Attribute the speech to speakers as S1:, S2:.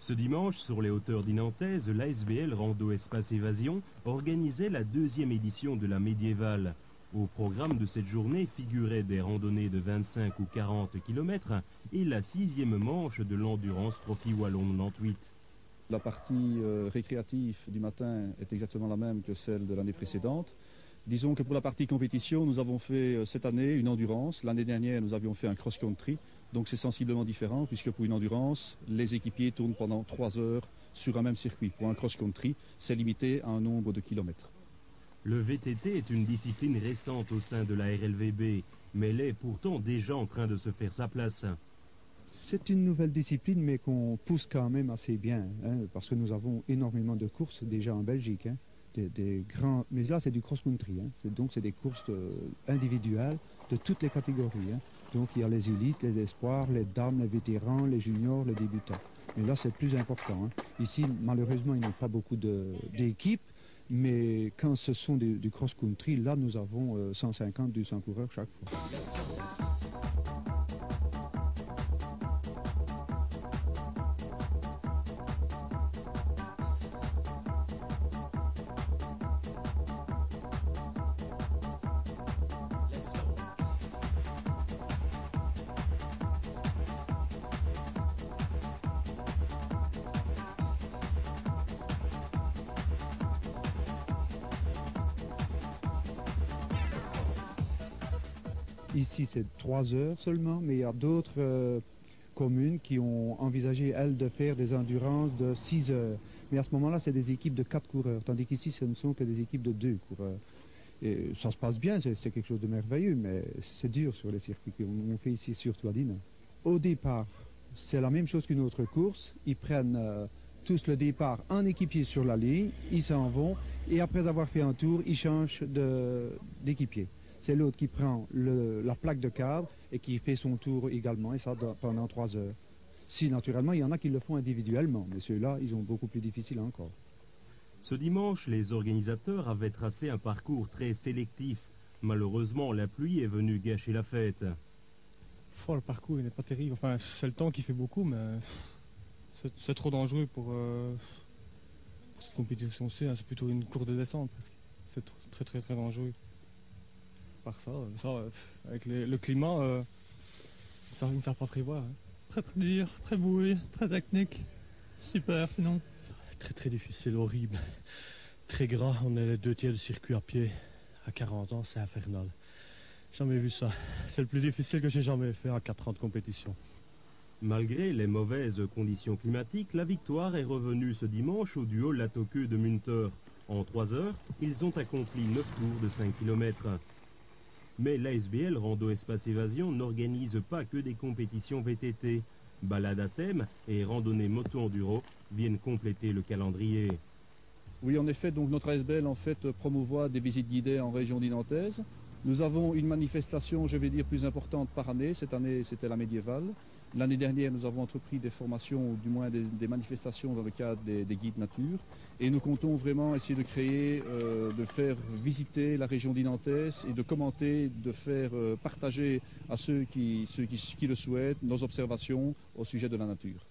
S1: Ce dimanche, sur les hauteurs d'Inantèse, l'ASBL Rando Espace Évasion organisait la deuxième édition de la médiévale. Au programme de cette journée figuraient des randonnées de 25 ou 40 km et la 6e manche de l'Endurance Trophy Wallon 98.
S2: La partie récréative du matin est exactement la même que celle de l'année précédente. Disons que pour la partie compétition, nous avons fait cette année une endurance. L'année dernière, nous avions fait un cross-country. Donc c'est sensiblement différent puisque pour une endurance, les équipiers tournent pendant 3 heures sur un même circuit. Pour un cross-country, c'est limité à un nombre de kilomètres.
S1: Le VTT est une discipline récente au sein de la RLVB, mais elle est pourtant déjà en train de se faire sa place.
S3: C'est une nouvelle discipline, mais qu'on pousse quand même assez bien, hein, parce que nous avons énormément de courses déjà en Belgique. Hein, des grands... Mais là, c'est du cross-country. Hein, donc, c'est des courses individuelles de toutes les catégories. Hein. Donc, il y a les élites, les espoirs, les dames, les vétérans, les juniors, les débutants. Mais là, c'est plus important. Hein. Ici, malheureusement, il n'y a pas beaucoup d'équipes. Mais quand ce sont du cross-country, là, nous avons 150-200 coureurs chaque fois. Ici, c'est 3 heures seulement, mais il y a d'autres communes qui ont envisagé, elles, de faire des endurances de 6 heures. Mais à ce moment-là, c'est des équipes de 4 coureurs, tandis qu'ici, ce ne sont que des équipes de 2 coureurs. Et ça se passe bien, c'est quelque chose de merveilleux, mais c'est dur sur les circuits qu'on fait ici, surtout à Dinan. Au départ, c'est la même chose qu'une autre course. Ils prennent tous le départ en équipier sur la ligne, ils s'en vont, et après avoir fait un tour, ils changent d'équipier. C'est l'autre qui prend la plaque de cadre et qui fait son tour également, et ça pendant 3 heures. Si, naturellement, il y en a qui le font individuellement, mais ceux-là, ils ont beaucoup plus difficile encore.
S1: Ce dimanche, les organisateurs avaient tracé un parcours très sélectif. Malheureusement, la pluie est venue gâcher la fête.
S4: Le parcours il n'est pas terrible. Enfin, c'est le temps qui fait beaucoup, mais c'est trop dangereux pour cette compétition-ci. Hein, c'est plutôt une course de descente. C'est très, très, très dangereux. Par ça avec le climat, ça ne sert pas à prévoir. Hein.
S5: Très très dur, très bouillie, très technique. Super sinon.
S6: Très très difficile, horrible. Très gras, on est les 2 tiers du circuit à pied. À 40 ans, c'est infernal. Jamais vu ça. C'est le plus difficile que j'ai jamais fait à 4 ans de compétition.
S1: Malgré les mauvaises conditions climatiques, la victoire est revenue ce dimanche au duo Latoke de Munter. En 3 heures, ils ont accompli 9 tours de 5 km. Mais l'ASBL Rando Espace Évasion n'organise pas que des compétitions VTT. Balades à thème et randonnées moto-enduro viennent compléter le calendrier.
S2: Oui, en effet, donc notre ASBL en fait promouvoit des visites guidées en région d'Inantèse. Nous avons une manifestation, je vais dire, plus importante par année. Cette année, c'était la médiévale. L'année dernière, nous avons entrepris des formations, ou du moins des manifestations dans le cadre des guides nature. Et nous comptons vraiment essayer de créer, de faire visiter la région d'Inantèse et de commenter, de faire partager à ceux qui le souhaitent nos observations au sujet de la nature.